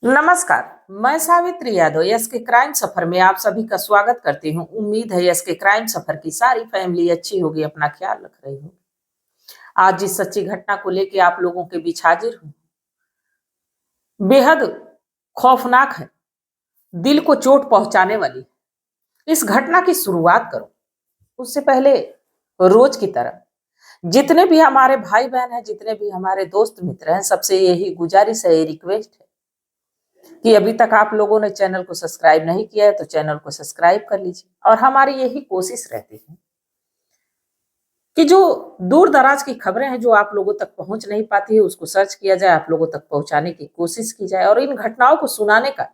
नमस्कार। मैं सावित्री यादव यस के क्राइम सफर में आप सभी का स्वागत करती हूँ। उम्मीद है यस के क्राइम सफर की सारी फैमिली अच्छी होगी, अपना ख्याल रख रही होगी। आज जिस सच्ची घटना को लेकर आप लोगों के बीच हाजिर हूँ, बेहद खौफनाक है, दिल को चोट पहुंचाने वाली। इस घटना की शुरुआत करो उससे पहले रोज की तरह जितने भी हमारे भाई बहन हैं, जितने भी हमारे दोस्त मित्र हैं, सबसे यही गुजारिश है, ये रिक्वेस्ट है कि अभी तक आप लोगों ने चैनल को सब्सक्राइब नहीं किया है तो चैनल को सब्सक्राइब कर लीजिए। और हमारी यही कोशिश रहती है कि जो दूर दराज की खबरें हैं जो आप लोगों तक पहुंच नहीं पाती है उसको सर्च किया जाए, आप लोगों तक पहुंचाने की कोशिश की जाए। और इन घटनाओं को सुनाने का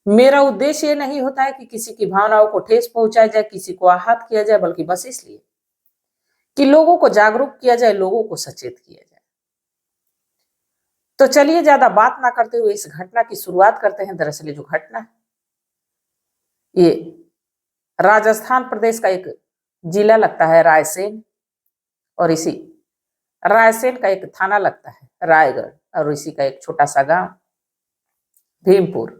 मेरा उद्देश्य ये नहीं होता है कि किसी की भावनाओं को ठेस पहुंचाया जाए, किसी को आहत किया जाए, बल्कि बस इसलिए कि लोगों को जागरूक किया जाए, लोगों को सचेत किया जाए। तो चलिए ज्यादा बात ना करते हुए इस घटना की शुरुआत करते हैं। दरअसल ये जो घटना है ये राजस्थान प्रदेश का एक जिला लगता है रायसेन, और इसी रायसेन का एक थाना लगता है रायगढ़, और इसी का एक छोटा सा गांव भीमपुर।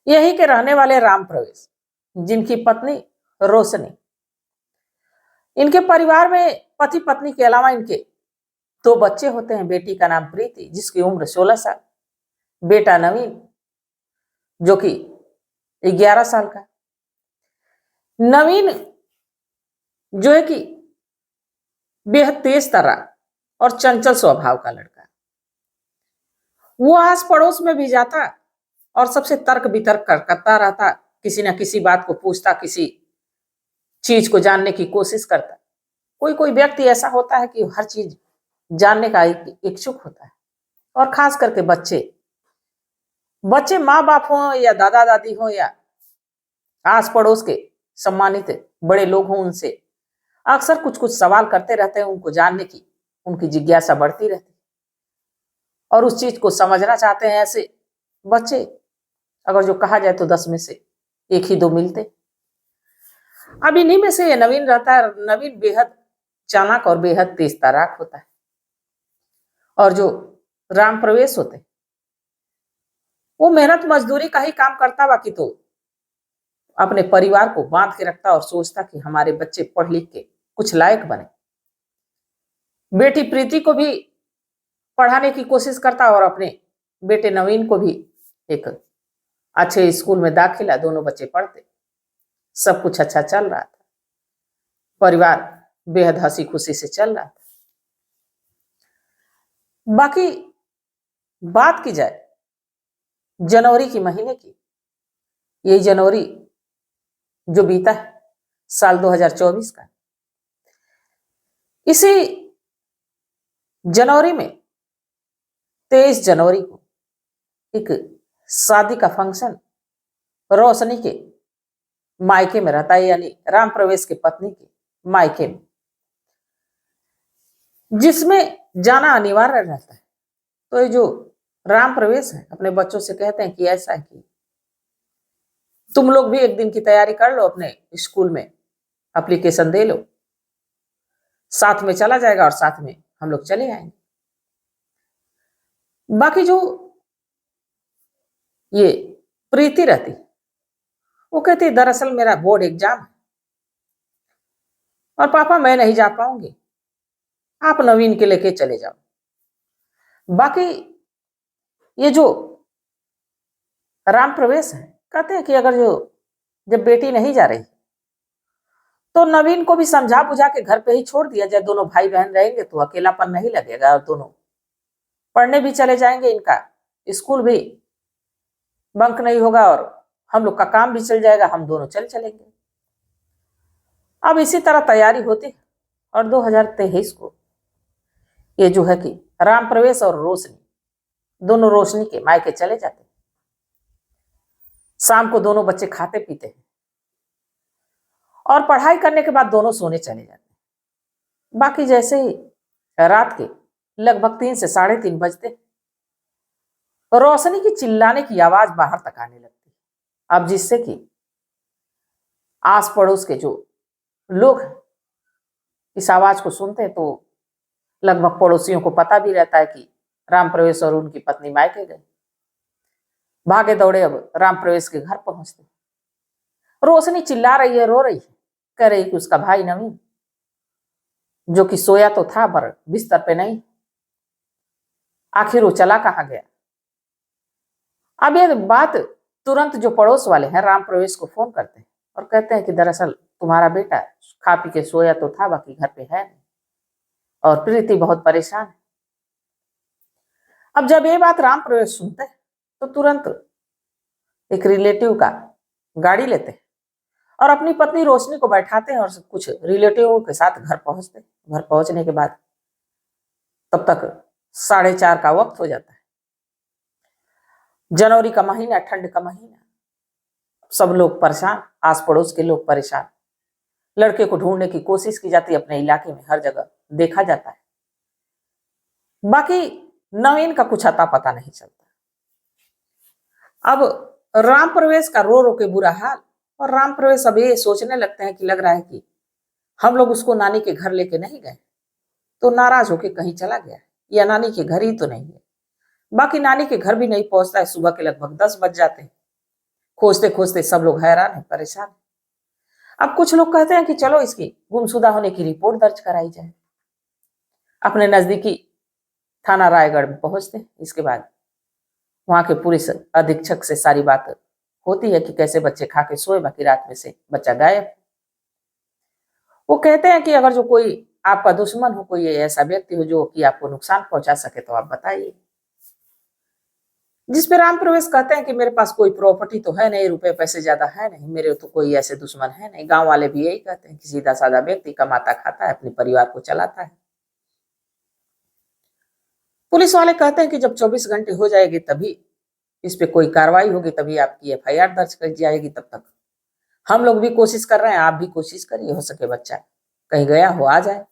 यही के रहने वाले राम प्रवेश, जिनकी पत्नी रोशनी, इनके परिवार में पति पत्नी के अलावा इनके दो बच्चे होते हैं। बेटी का नाम प्रीति जिसकी उम्र 16 साल, बेटा नवीन जो कि 11 साल का। नवीन जो है कि बेहद तेज तर्रार और चंचल स्वभाव का लड़का। वो आस पड़ोस में भी जाता और सबसे तर्क वितर्क करता रहता, किसी ना किसी बात को पूछता, किसी चीज को जानने की कोशिश करता। कोई कोई व्यक्ति ऐसा होता है कि हर चीज जानने का इच्छुक होता है, और खास करके बच्चे बच्चे माँ बाप हो या दादा दादी हो या आस पड़ोस के सम्मानित बड़े लोग हों, उनसे अक्सर कुछ कुछ सवाल करते रहते हैं। उनको जानने की उनकी जिज्ञासा बढ़ती रहती है और उस चीज को समझना चाहते हैं। ऐसे बच्चे अगर जो कहा जाए तो 10 में से एक ही दो मिलते। अब इन्हीं में से ये नवीन रहता है। नवीन बेहद चालाक और बेहद तेज तर्राक होता है, और जो राम प्रवेश होते हैं वो मेहनत मजदूरी का ही काम करता, बाकी तो अपने परिवार को बांध के रखता और सोचता कि हमारे बच्चे पढ़ लिख के कुछ लायक बने। बेटी प्रीति को भी पढ़ाने की कोशिश करता और अपने बेटे नवीन को भी एक अच्छे स्कूल में दाखिला, दोनों बच्चे पढ़ते, सब कुछ अच्छा चल रहा था, परिवार बेहद हंसी खुशी से चल रहा था। बाकी बात की जाए जनवरी की महीने की, यही जनवरी जो बीता है साल 2024 का, इसी जनवरी में 23 जनवरी को एक शादी का फंक्शन रोशनी के मायके में रहता है, यानी राम प्रवेश के पत्नी के मायके में, जिसमें जाना अनिवार्य रहता है। तो ये जो राम प्रवेश है अपने बच्चों से कहते हैं कि ऐसा है कि तुम लोग भी एक दिन की तैयारी कर लो, अपने स्कूल में एप्लीकेशन दे लो, साथ में चला जाएगा और साथ में हम लोग चले आएंगे। बाकी जो ये प्रीति रहती वो कहती दरअसल मेरा बोर्ड एग्जाम है और पापा मैं नहीं जा पाऊंगी, आप नवीन के लेके चले जाओ। बाकी ये जो राम प्रवेश है कहते हैं कि अगर जो जब बेटी नहीं जा रही तो नवीन को भी समझा बुझा के घर पे ही छोड़ दिया जाए। दोनों भाई बहन रहेंगे तो अकेलापन नहीं लगेगा, और दोनों पढ़ने भी चले जाएंगे, इनका स्कूल भी बंक नहीं होगा और हम लोग का काम भी चल जाएगा, हम दोनों चलेंगे। अब इसी तरह तैयारी होती है और 2023 को ये जो है कि राम प्रवेश और रोशनी दोनों रोशनी के मायके चले जाते हैं। शाम को दोनों बच्चे खाते पीते हैं और पढ़ाई करने के बाद दोनों सोने चले जाते हैं। बाकी जैसे ही रात के लगभग 3 से 3:30 बजते रोशनी की चिल्लाने की आवाज बाहर तक आने लगती है। अब जिससे कि आस पड़ोस के जो लोग इस आवाज को सुनते हैं तो लगभग पड़ोसियों को पता भी रहता है कि राम प्रवेश और उनकी पत्नी मायके गए। भागे दौड़े अब राम प्रवेश के घर पहुंचते, रोशनी चिल्ला रही है, रो रही है, कह रही कि उसका भाई नवीन, जो कि सोया तो था पर बिस्तर पे नहीं, आखिर वो चला कहाँ गया। अब ये बात तुरंत जो पड़ोस वाले हैं राम प्रवेश को फोन करते हैं और कहते हैं कि दरअसल तुम्हारा बेटा खा पी के सोया तो था, बाकी घर पे है नहीं, और प्रीति बहुत परेशान है। अब जब ये बात राम प्रवेश सुनते हैं तो तुरंत एक रिलेटिव का गाड़ी लेते हैं और अपनी पत्नी रोशनी को बैठाते हैं और कुछ रिलेटिव के साथ घर पहुंचते हैं। घर पहुंचने के बाद तब तक 4:30 का वक्त हो जाता है। जनवरी का महीना, ठंड का महीना, सब लोग परेशान, आस पड़ोस के लोग परेशान। लड़के को ढूंढने की कोशिश की जाती है, अपने इलाके में हर जगह देखा जाता है, बाकी नवीन का कुछ अता पता नहीं चलता। अब राम प्रवेश का रो रो के बुरा हाल, और राम प्रवेश अब ये सोचने लगते हैं कि लग रहा है कि हम लोग उसको नानी के घर लेके नहीं गए तो नाराज होके कहीं चला गया, या नानी के घर ही तो नहीं है। बाकी नानी के घर भी नहीं पहुंचता है, सुबह के लगभग 10 बज जाते हैं। खोजते खोजते सब लोग हैरान है, परेशान है। अब कुछ लोग कहते हैं कि चलो इसकी गुमशुदा होने की रिपोर्ट दर्ज कराई जाए। अपने नजदीकी थाना रायगढ़ में पहुंचते हैं। इसके बाद वहां के पुलिस अधीक्षक से सारी बात होती है कि कैसे बच्चे खा के सोए, बाकी रात में से बच्चा गायब। वो कहते हैं कि अगर जो कोई आपका दुश्मन हो, कोई ऐसा व्यक्ति हो जो कि आपको नुकसान पहुंचा सके तो आप बताइए। जिस पे राम प्रवेश कहते हैं कि मेरे पास कोई प्रॉपर्टी तो है नहीं, रुपए पैसे ज्यादा है नहीं, मेरे तो कोई ऐसे दुश्मन है नहीं। गांव वाले भी यही कहते हैं कि सीधा साधा व्यक्ति कमाता खाता है, अपने परिवार को चलाता है। पुलिस वाले कहते हैं कि जब 24 घंटे हो जाएगी तभी इस पे कोई कार्रवाई होगी, तभी आपकी एफआईआर दर्ज कर जाएगी। तब तक हम लोग भी कोशिश कर रहे हैं, आप भी कोशिश करिए, हो सके बच्चा कहीं गया हो आ जाए।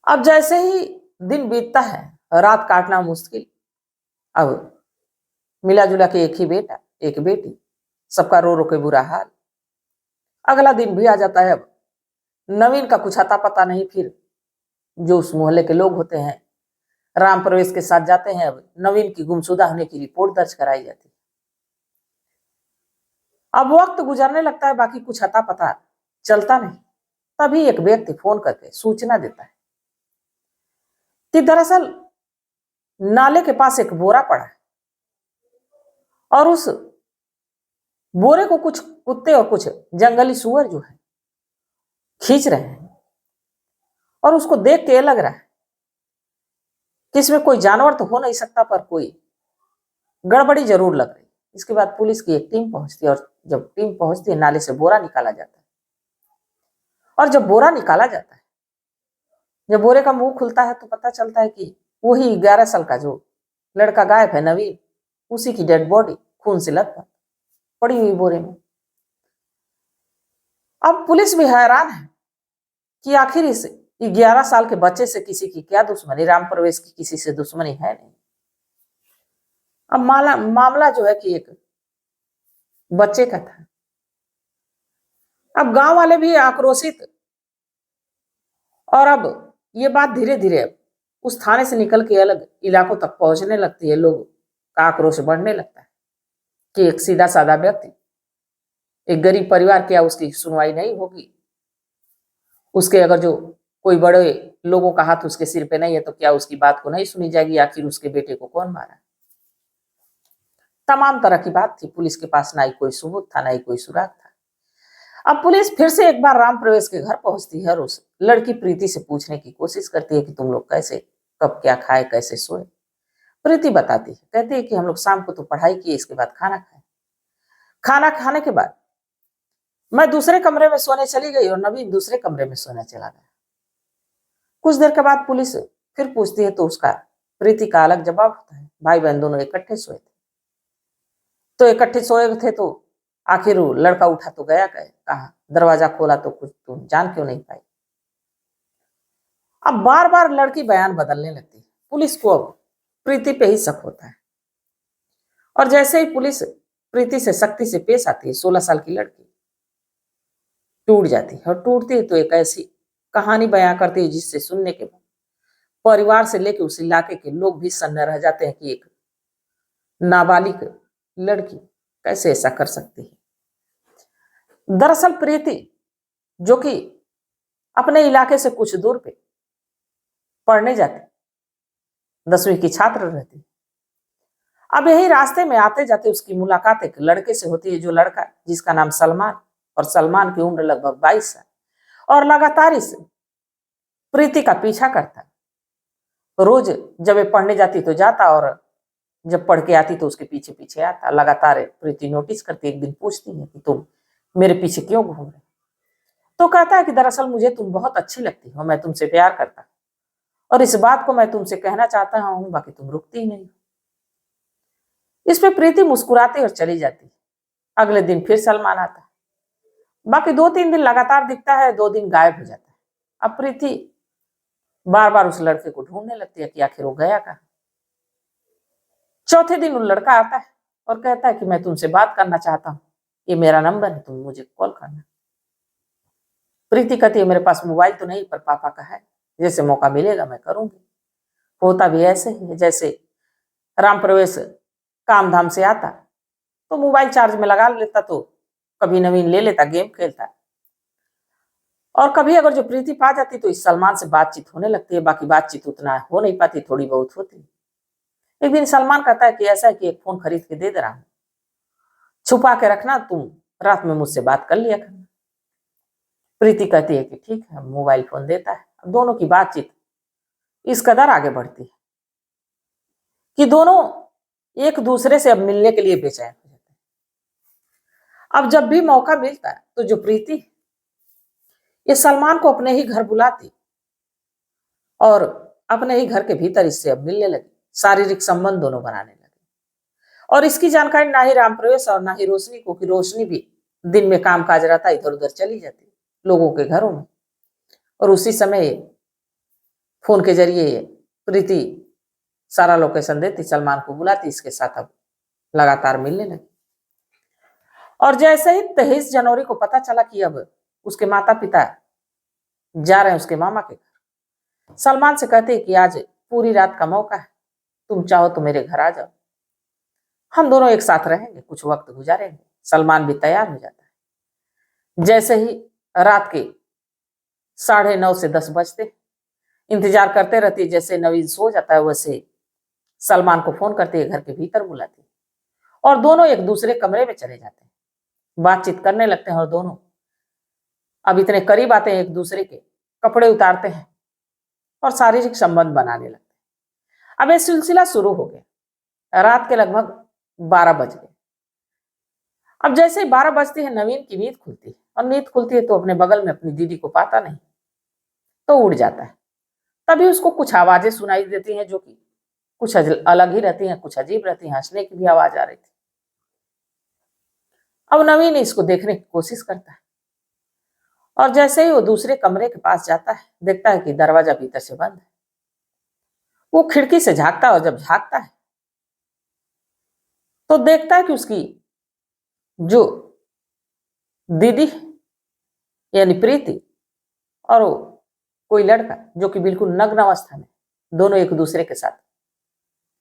अब जैसे ही दिन बीतता है, रात काटना मुश्किल। अब मिला जुला के एक ही बेटा एक बेटी, सबका रो रो के बुरा हाल। अगला दिन भी आ जाता है। अब नवीन का कुछ अता पता नहीं। फिर जो उस मोहल्ले के लोग होते हैं राम प्रवेश के साथ जाते हैं। अब नवीन की गुमशुदा होने की रिपोर्ट दर्ज कराई जाती है। अब वक्त गुजरने लगता है, बाकी कुछ अता पता चलता नहीं। तभी एक व्यक्ति फोन करके सूचना देता है कि दरअसल नाले के पास एक बोरा पड़ा है और उस बोरे को कुछ कुत्ते और कुछ जंगली सुअर जो है खींच रहे हैं, और उसको देख के लग रहा है कि इसमें कोई जानवर तो हो नहीं सकता, पर कोई गड़बड़ी जरूर लग रही। इसके बाद पुलिस की एक टीम पहुंचती है, और जब टीम पहुंचती है नाले से बोरा निकाला जाता है। और जब बोरा निकाला जाता है, जब बोरे का मुंह खुलता है तो पता चलता है कि वही 11 साल का जो लड़का गायब है नवीन, उसी की डेड बॉडी खून से लथपथ पड़ी हुई बोरे में। अब पुलिस भी हैरान है कि आखिर इस 11 साल के बच्चे से किसी की क्या दुश्मनी। राम प्रवेश की किसी से दुश्मनी है नहीं। अब मामला जो है कि एक बच्चे का था। अब गांव वाले भी आक्रोशित, और अब ये बात धीरे धीरे उस थाने से निकल के अलग इलाकों तक पहुंचने लगती है। लोग का आक्रोश बढ़ने लगता है कि एक सीधा साधा व्यक्ति, एक गरीब परिवार, क्या उसकी सुनवाई नहीं होगी? उसके अगर जो कोई बड़े लोगों का हाथ उसके सिर पे नहीं है तो क्या उसकी बात को नहीं सुनी जाएगी? आखिर उसके बेटे को कौन मारा? तमाम तरह की बात थी। पुलिस के पास ना ही कोई सबूत था, ना ही कोई सुराग था। अब पुलिस फिर से एक बार राम प्रवेश के घर पहुंचती है और उस लड़की प्रीति से पूछने की कोशिश करती है कि तुम लोग कैसे, कब क्या खाए, कैसे सोए। प्रीति बताती है, कहती है कि हम लोग शाम को तो पढ़ाई किए, इसके बाद खाना खाए। खाना खाने के बाद मैं दूसरे कमरे में सोने चली गई और नवीन दूसरे कमरे में सोने चला गया। कुछ देर के बाद पुलिस फिर पूछती है तो उसका प्रीति का अलग जवाब होता है। भाई बहन दोनों इकट्ठे सोए थे। तो इकट्ठे सोए थे तो आखिर वो लड़का उठा तो गया कहा, दरवाजा खोला तो कुछ तुम जान क्यों नहीं पाई? अब बार बार लड़की बयान बदलने लगती है। पुलिस को अब प्रीति पे ही शक होता है, और जैसे ही पुलिस प्रीति से सख्ती से पेश आती है, 16 साल की लड़की टूट जाती है। और टूटती है तो एक ऐसी कहानी बयां करती है जिससे सुनने के बाद परिवार से लेकर उस इलाके के लोग भी सन्न रह जाते हैं कि एक नाबालिग लड़की कैसे ऐसा कर सकती है। दरअसल प्रीति, जो कि अपने इलाके से कुछ दूर पे पढ़ने जाती, 10वीं की छात्र रहती, अब यही रास्ते में आते जाते उसकी मुलाकात एक लड़के से होती है, जो लड़का जिसका नाम सलमान, और सलमान की उम्र लगभग 22 साल, और लगातार इस प्रीति का पीछा करता है। रोज जब ये पढ़ने जाती तो जाता, और जब पढ़ के आती तो उसके पीछे पीछे आता। लगातार प्रीति नोटिस करती, एक दिन पूछती है कि तुम मेरे पीछे क्यों घूम रहे? तो कहता है कि दरअसल मुझे तुम बहुत अच्छी लगती हो, मैं तुमसे प्यार करता हूं, और इस बात को मैं तुमसे कहना चाहता हूं, बाकी तुम रुकती ही नहीं। इस पे प्रीति मुस्कुराती और चली जाती। अगले दिन फिर सलमान आता है। बाकी 2-3 दिन लगातार दिखता है, 2 दिन गायब हो जाता है। अब प्रीति बार बार उस लड़के को ढूंढने लगती है कि आखिर वो गया कहाँ। चौथे दिन वो लड़का आता है और कहता है कि मैं तुमसे बात करना चाहता हूँ, ये मेरा नंबर है, तुम मुझे कॉल करना। प्रीति कहती है मेरे पास मोबाइल तो नहीं, पर पापा का है, जैसे मौका मिलेगा मैं करूंगी। होता भी ऐसे ही जैसे राम प्रवेश काम धाम से आता तो मोबाइल चार्ज में लगा लेता, तो कभी नवीन ले लेता, गेम खेलता, और कभी अगर जो प्रीति पा जाती तो इस सलमान से बातचीत होने लगती है। बाकी बातचीत उतना हो नहीं पाती, थोड़ी बहुत होती। एक दिन सलमान कहता है कि ऐसा है कि एक फोन खरीद के दे रहा हूं, छुपा के रखना, तुम रात में मुझसे बात कर लिया करना। प्रीति कहती है कि ठीक है, मोबाइल फोन देता है। अब दोनों की बातचीत इस कदर आगे बढ़ती है कि दोनों एक दूसरे से अब मिलने के लिए बेचैन हो जाते हैं। अब जब भी मौका मिलता है तो जो प्रीति ये सलमान को अपने ही घर बुलाती और अपने ही घर के भीतर इससे अब मिलने लगी, शारीरिक संबंध दोनों बनाने लगे। और इसकी जानकारी ना ही रामप्रवेश और ना ही रोशनी को, कि रोशनी भी दिन में काम काज रहता, इधर उधर चली जाती लोगों के घरों में, और उसी समय फोन के जरिए प्रीति सारा लोकेशन देती, सलमान को बुलाती, इसके साथ अब लगातार मिलने लगी। और जैसे ही 23 जनवरी को पता चला कि अब उसके माता पिता जा रहे हैं उसके मामा के घर, सलमान से कहते कि आज पूरी रात का मौका है, तुम चाहो तो मेरे घर आ जाओ, हम दोनों एक साथ रहेंगे, कुछ वक्त गुजारेंगे। सलमान भी तैयार हो जाता है। जैसे ही रात के 9:30 से 10 बजते, इंतजार करते रहती, जैसे नवीन सो जाता है वैसे सलमान को फोन करती है, घर के भीतर बुलाती, और दोनों एक दूसरे कमरे में चले जाते हैं, बातचीत करने लगते हैं, और दोनों अब इतने करीब आते हैं एक दूसरे के, कपड़े उतारते हैं और शारीरिक संबंध बनाने लगते हैं। अब यह सिलसिला शुरू हो गया। रात के लगभग 12 बज गए। अब जैसे ही 12 बजती है, नवीन की नींद खुलती है, और नींद खुलती है तो अपने बगल में अपनी दीदी को पाता नहीं, तो उड़ जाता है। तभी उसको कुछ आवाजें सुनाई देती हैं, जो कि कुछ अलग ही रहती हैं, कुछ अजीब रहती हैं, हंसने की भी आवाज आ रही थी। अब नवीन इसको देखने की कोशिश करता है, और जैसे ही वो दूसरे कमरे के पास जाता है, देखता है कि दरवाजा भीतर से बंद है। वो खिड़की से झांकता है, और जब झांकता है तो देखता है कि उसकी जो दीदी यानी प्रीति और वो कोई लड़का, जो कि बिल्कुल नग्न अवस्था में, दोनों एक दूसरे के साथ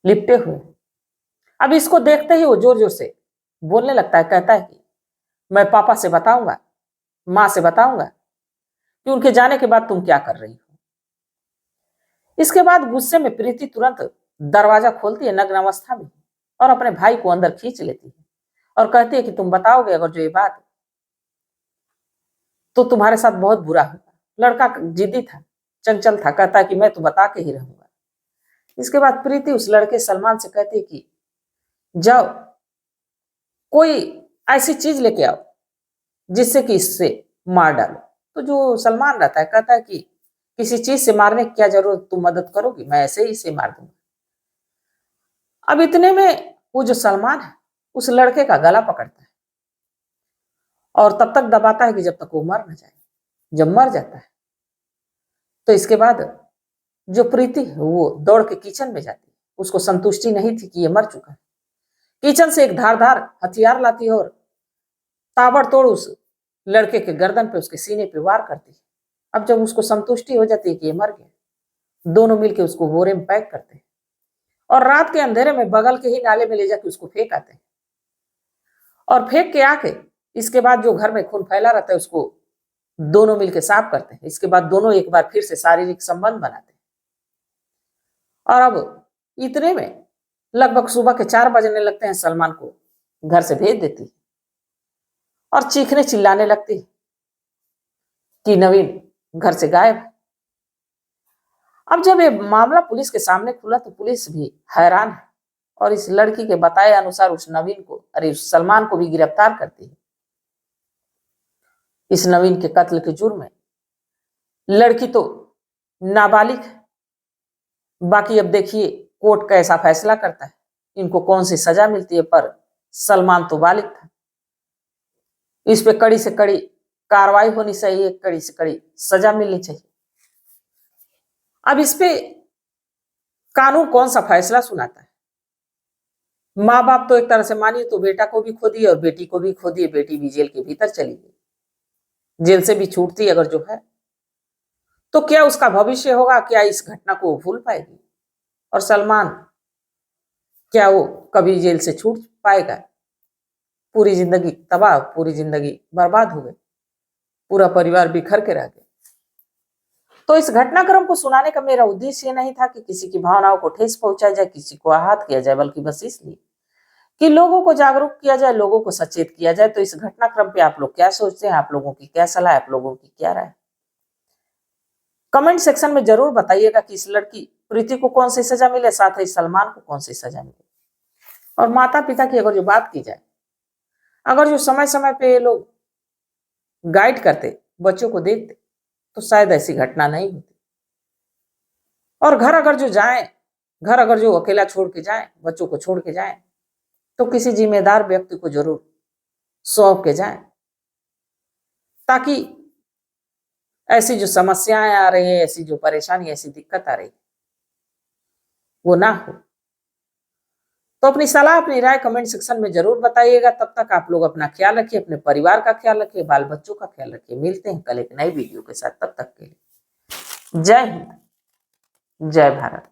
लिपटे हुए। अब इसको देखते ही वो जोर जोर से बोलने लगता है, कहता है कि मैं पापा से बताऊंगा, माँ से बताऊंगा कि उनके जाने के बाद तुम क्या कर रही हो। इसके बाद गुस्से में प्रीति तुरंत दरवाजा खोलती है नग्न अवस्था में, और अपने भाई को अंदर खींच लेती है, और कहती है कि तुम बताओगे अगर जो ये बात, तो तुम्हारे साथ बहुत बुरा होगा। लड़का जिद्दी था, चंचल था, कहता है कि मैं तो बता के ही रहूंगा। इसके बाद प्रीति उस लड़के सलमान से कहती है कि जाओ कोई ऐसी चीज लेके आओ जिससे कि इससे मार डालो। तो जो सलमान रहता है कहता है कि किसी चीज से मारने की क्या जरूरत, तुम मदद करोगी, मैं ऐसे ही इसे मार दूंगा। अब इतने में वो जो सलमान है उस लड़के का गला पकड़ता है, और तब तक दबाता है कि जब तक वो मर न जाए। जब मर जाता है तो इसके बाद जो प्रीति है वो दौड़ के किचन में जाती है। उसको संतुष्टि नहीं थी कि ये मर चुका है। किचन से एक धारदार हथियार लाती है, और ताबड़तोड़ उस लड़के के गर्दन पे, उसके सीने पे वार करती है। अब जब उसको संतुष्टि हो जाती है कि ये मर गया, दोनों मिलके उसको बोरे में पैक करते हैं और रात के अंधेरे में बगल के ही नाले में ले जाके उसको फेंक आते हैं और फेंक के आके इसके बाद जो घर में खून फैला रहता है उसको दोनों मिलके साफ करते हैं। इसके बाद दोनों एक बार फिर से शारीरिक संबंध बनाते हैं और अब इतने में लगभग सुबह के 4 बजने लगते हैं। सलमान को घर से भेज देती है और चीखने चिल्लाने लगती है कि नवीन घर से गायब है। अब जब ये मामला पुलिस के सामने खुला तो पुलिस भी हैरान है और इस लड़की के बताए अनुसार उस नवीन को उस सलमान को भी गिरफ्तार करती है। इस नवीन के कत्ल के जुर्म में लड़की तो नाबालिग है। बाकी अब देखिए कोर्ट कैसा फैसला करता है, इनको कौन सी सजा मिलती है। पर सलमान तो बालिग था, इस पे कड़ी से कड़ी कार्रवाई होनी चाहिए, कड़ी से कड़ी सजा मिलनी चाहिए। अब इस पे कानून कौन सा फैसला सुनाता है। माँ बाप तो एक तरह से मानिए तो बेटा को भी खो दिए और बेटी को भी खो दिए। बेटी भी जेल के भीतर चली गई, जेल से भी छूटती अगर जो है तो क्या उसका भविष्य होगा, क्या इस घटना को भूल पाएगी और सलमान क्या वो कभी जेल से छूट पाएगा। पूरी जिंदगी तबाह, पूरी जिंदगी बर्बाद हो गई, पूरा परिवार बिखर के रह गया। तो इस घटनाक्रम को सुनाने का मेरा उद्देश्य ये नहीं था कि किसी की भावनाओं को ठेस पहुंचाया जाए, किसी को आहत किया जाए, बल्कि बस इसलिए कि लोगों को जागरूक किया जाए, लोगों को सचेत किया जाए। तो इस घटनाक्रम पे आप लोग क्या सोचते हैं, आप लोगों की क्या सलाह है, आप लोगों की क्या राय है, कमेंट सेक्शन में जरूर बताइएगा कि इस लड़की प्रीति को कौन सी सजा मिले, साथ ही सलमान को कौन सी सजा मिले। और माता पिता की अगर जो बात की जाए, अगर जो समय समय पे ये लोग गाइड करते, बच्चों को देखते, तो शायद ऐसी घटना नहीं होती। और घर अगर जो जाए, घर अगर जो अकेला छोड़ के जाए, बच्चों को छोड़ के जाए, तो किसी जिम्मेदार व्यक्ति को जरूर सौंप के जाए, ताकि ऐसी जो समस्याएं आ रही है, ऐसी जो परेशानी, ऐसी दिक्कत आ रही है, वो ना हो। तो अपनी सलाह, अपनी राय कमेंट सेक्शन में जरूर बताइएगा। तब तक आप लोग अपना ख्याल रखिए, अपने परिवार का ख्याल रखिए, बाल बच्चों का ख्याल रखिए। मिलते हैं कल एक नई वीडियो के साथ, तब तक के लिए जय हिंद, जय भारत।